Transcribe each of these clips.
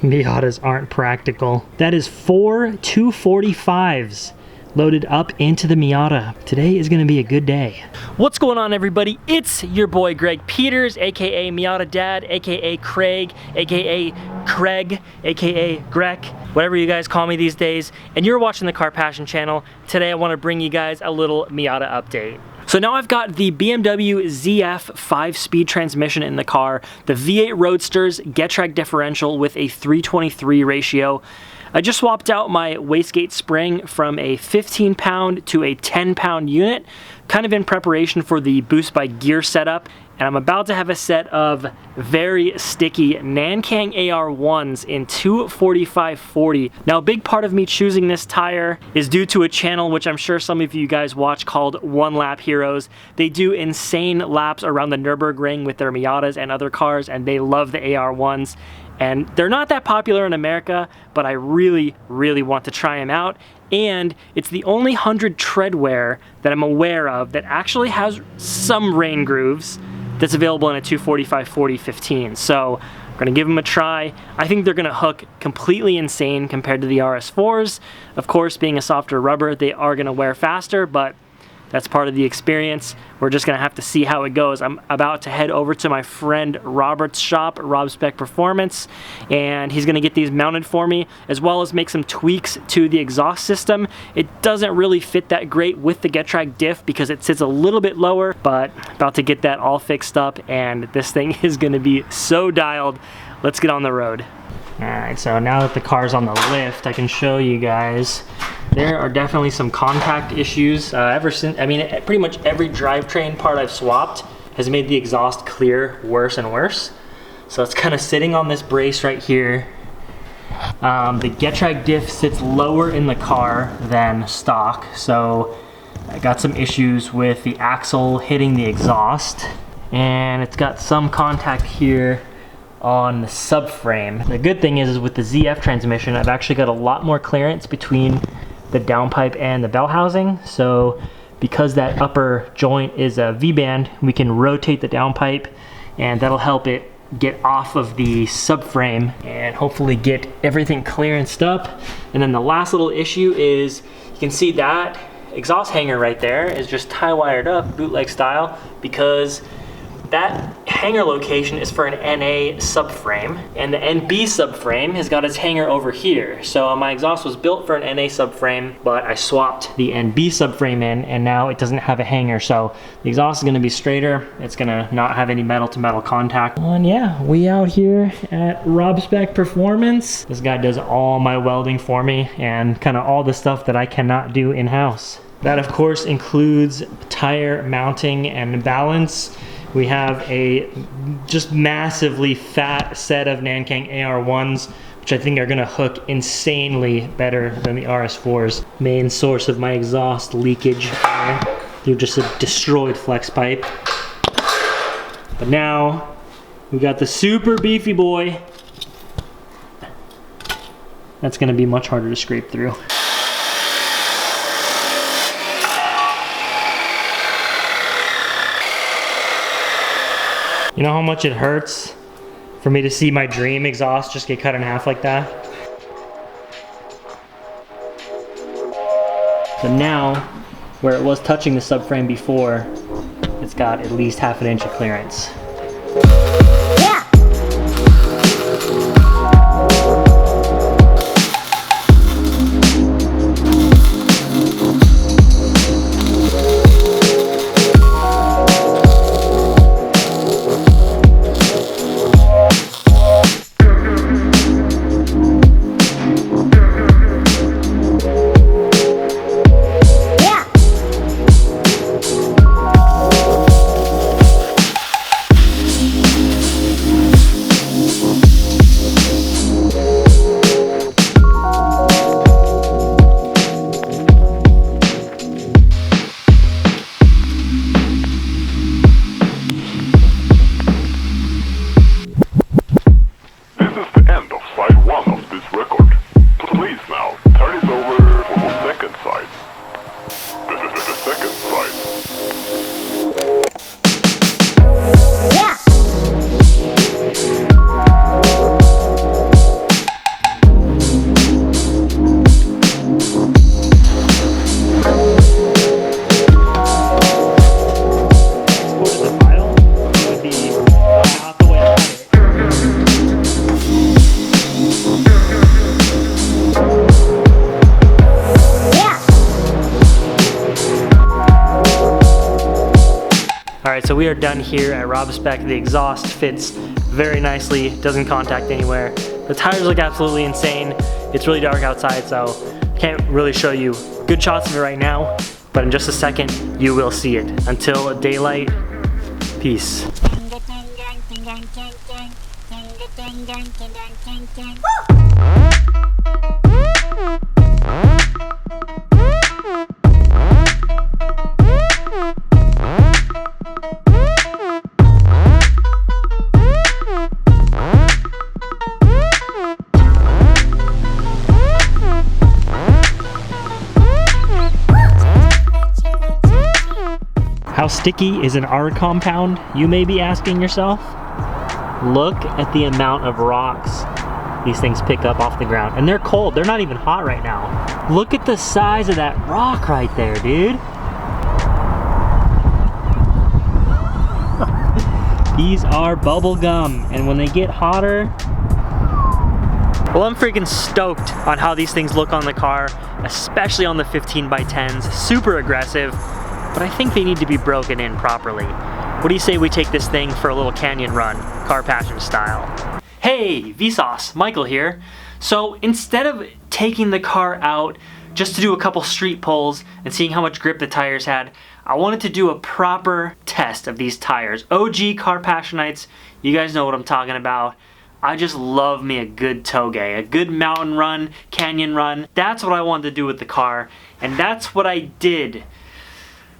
Miatas aren't practical. That is 4 245s loaded up into the Miata. Today is gonna be a good day. What's going on, everybody? It's your boy Greg Peters, aka Miata Dad, aka Craig, aka Craig, aka Greg, whatever you guys call me these days, and you're watching the Car Passion channel. Today I want to bring you guys a little Miata update. So now I've got the BMW ZF 5-speed transmission in the car, the V8 Roadster's Getrag differential with a 3:23 ratio. I just swapped out my wastegate spring from a 15-pound to a 10-pound unit, kind of in preparation for the Boost by Gear setup, and I'm about to have a set of very sticky Nankang AR1s in 245/40. Now, a big part of me choosing this tire is due to a channel which I'm sure some of you guys watch called One Lap Heroes. They do insane laps around the Nürburgring with their Miatas and other cars, and they love the AR1s. And they're not that popular in America, but I really, really want to try them out. And it's the only 100 treadwear that I'm aware of that actually has some rain grooves that's available in a 245/40 15. So I'm gonna give them a try. I think they're gonna hook completely insane compared to the RS4s. Of course, being a softer rubber, they are gonna wear faster, but that's part of the experience. We're just gonna have to see how it goes. I'm about to head over to my friend Robert's shop, Rob Spec Performance, and he's gonna get these mounted for me, as well as make some tweaks to the exhaust system. It doesn't really fit that great with the Getrag diff because it sits a little bit lower, but about to get that all fixed up, and this thing is gonna be so dialed. Let's get on the road. All right, so now that the car's on the lift, I can show you guys there are definitely some contact issues. Ever since, I mean, pretty much every drivetrain part I've swapped has made the exhaust clear worse and worse. So it's kind of sitting on this brace right here. The Getrag diff sits lower in the car than stock, so I got some issues with the axle hitting the exhaust, and it's got some contact here on the subframe. The good thing is with the ZF transmission, I've actually got a lot more clearance between the downpipe and the bell housing. So because that upper joint is a V-band, we can rotate the downpipe, and that'll help it get off of the subframe and hopefully get everything clearanced up. And then the last little issue is you can see that exhaust hanger right there is just tie wired up bootleg style, because that hanger location is for an NA subframe, and the NB subframe has got its hanger over here. So my exhaust was built for an NA subframe, but I swapped the NB subframe in, and now it doesn't have a hanger. So the exhaust is gonna be straighter. It's gonna not have any metal to metal contact. And yeah, we out here at Rob Spec Performance. This guy does all my welding for me and kind of all the stuff that I cannot do in-house. That of course includes tire mounting and balance. We have a just massively fat set of Nankang AR1s, which I think are gonna hook insanely better than the RS4s. Main source of my exhaust leakage through just a destroyed flex pipe. But now, we got the super beefy boy. That's gonna be much harder to scrape through. You know how much it hurts for me to see my dream exhaust just get cut in half like that? So now, where it was touching the subframe before, it's got at least half an inch of clearance. Yeah. we are done here at Rob Spec. The exhaust fits very nicely, doesn't contact anywhere. The tires look absolutely insane. It's really dark outside, so can't really show you good shots of it right now, but in just a second, you will see it. Until daylight, peace. How sticky is an R compound, you may be asking yourself? Look at the amount of rocks these things pick up off the ground. And they're cold, they're not even hot right now. Look at the size of that rock right there, dude. These are bubble gum, and when they get hotter, well, I'm freaking stoked on how these things look on the car, especially on the 15x10s. Super aggressive, but I think they need to be broken in properly. What do you say we take this thing for a little canyon run, car passion style? Hey, Vsauce, Michael here. So instead of taking the car out just to do a couple street pulls and seeing how much grip the tires had, I wanted to do a proper test of these tires. OG Car Passionites, you guys know what I'm talking about. I just love me a good toge, a good mountain run, canyon run. That's what I wanted to do with the car, and that's what I did.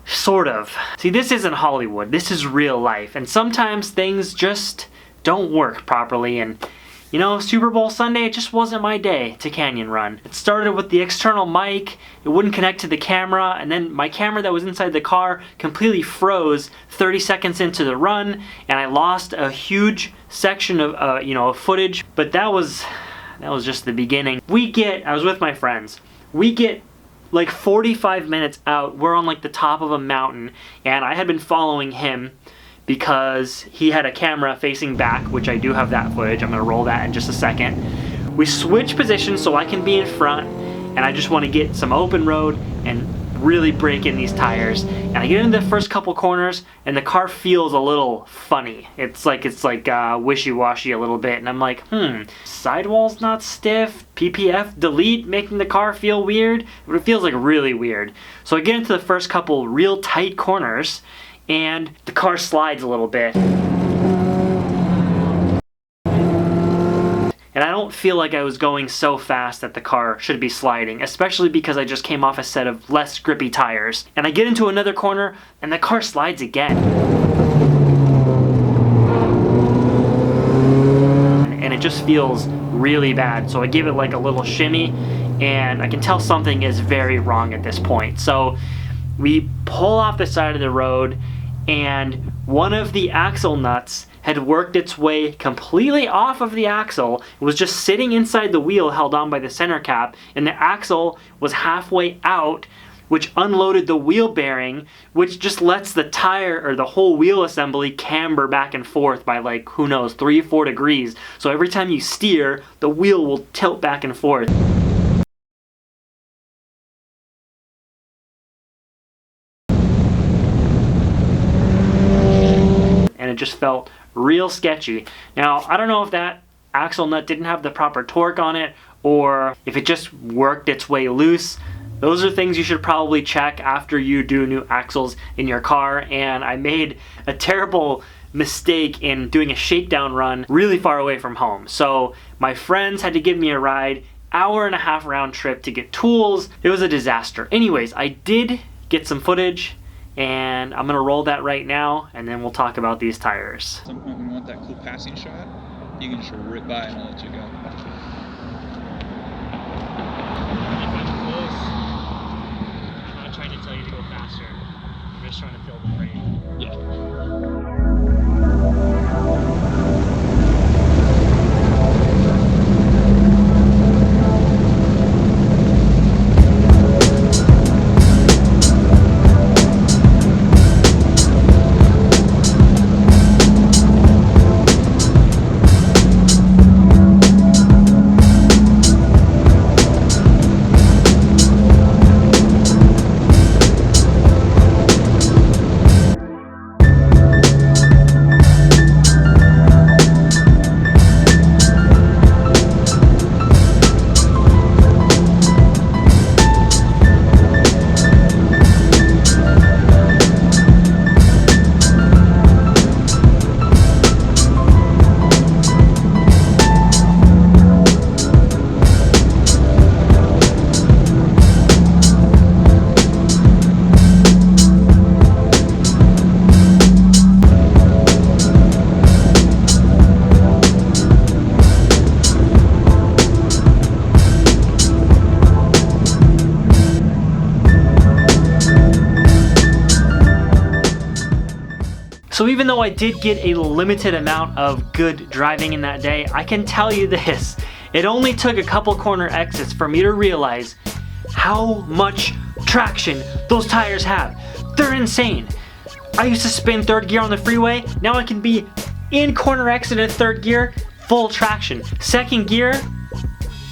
Sort of. See, this isn't Hollywood, this is real life, and sometimes things just don't work properly, and you know, Super Bowl Sunday, it just wasn't my day to canyon run. It started with the external mic, it wouldn't connect to the camera, and then my camera that was inside the car completely froze 30 seconds into the run, and I lost a huge section of, you know, footage, but that was just the beginning. I was with my friends, we get like 45 minutes out, we're on like the top of a mountain, and I had been following him because he had a camera facing back, which I do have that footage. I'm gonna roll that in just a second. We switch positions so I can be in front, and I just wanna get some open road and really break in these tires. And I get into the first couple corners, and the car feels a little funny. It's like wishy-washy a little bit, and I'm like, sidewall's not stiff, PPF delete making the car feel weird, but it feels like really weird. So I get into the first couple real tight corners, and the car slides a little bit. And I don't feel like I was going so fast that the car should be sliding, especially because I just came off a set of less grippy tires. And I get into another corner, and the car slides again. And it just feels really bad. So I give it like a little shimmy, and I can tell something is very wrong at this point. So we pull off the side of the road, and one of the axle nuts had worked its way completely off of the axle. It was just sitting inside the wheel held on by the center cap, and the axle was halfway out, which unloaded the wheel bearing, which just lets the tire or the whole wheel assembly camber back and forth by like, who knows, 3-4 degrees. So every time you steer, the wheel will tilt back and forth. And it just felt real sketchy. Now, I don't know if that axle nut didn't have the proper torque on it, or if it just worked its way loose. Those are things you should probably check after you do new axles in your car, and I made a terrible mistake in doing a shakedown run really far away from home. So my friends had to give me a ride, hour-and-a-half round trip to get tools. It was a disaster. Anyways, I did get some footage, and I'm gonna roll that right now, and then we'll talk about these tires. At some point when you want that cool passing shot, you can just rip by and I'll let you go. If I'm close, I'm not trying to tell you to go faster. I'm just trying to fill the frame. Yeah. So even though I did get a limited amount of good driving in that day, I can tell you this, it only took a couple corner exits for me to realize how much traction those tires have. They're insane. I used to spin third gear on the freeway, now I can be in corner exit at third gear, full traction. Second gear,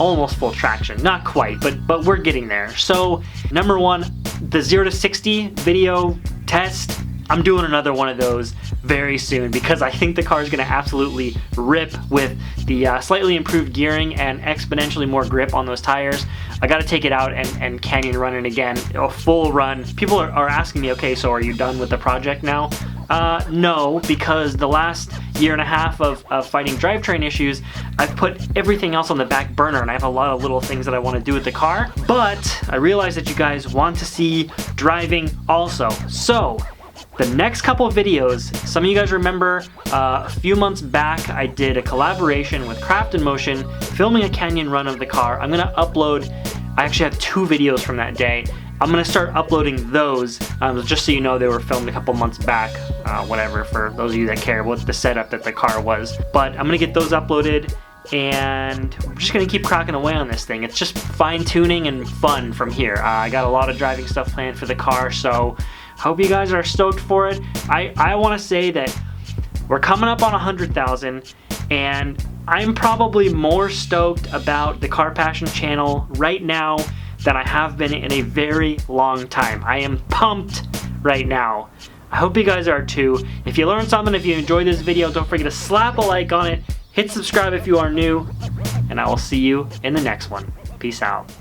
almost full traction. Not quite, but we're getting there. So number one, the 0 to 60 video test, I'm doing another one of those very soon because I think the car is going to absolutely rip with the slightly improved gearing and exponentially more grip on those tires. I got to take it out and canyon run it again, a full run. People are asking me, okay, so are you done with the project now? No, because the last year and a half of fighting drivetrain issues, I've put everything else on the back burner and I have a lot of little things that I want to do with the car. But I realize that you guys want to see driving also. So the next couple of videos, some of you guys remember a few months back I did a collaboration with Craft in Motion filming a canyon run of the car. I'm gonna upload, I actually have 2 videos from that day. I'm gonna start uploading those, just so you know they were filmed a couple months back, whatever, for those of you that care what the setup that the car was. But I'm gonna get those uploaded and we're just gonna keep cracking away on this thing. It's just fine tuning and fun from here. I got a lot of driving stuff planned for the car, so hope you guys are stoked for it. I want to say that we're coming up on 100,000 and I'm probably more stoked about the Car Passion channel right now than I have been in a very long time. I am pumped right now. I hope you guys are too. If you learned something, if you enjoyed this video, don't forget to slap a like on it, hit subscribe if you are new, and I will see you in the next one. Peace out.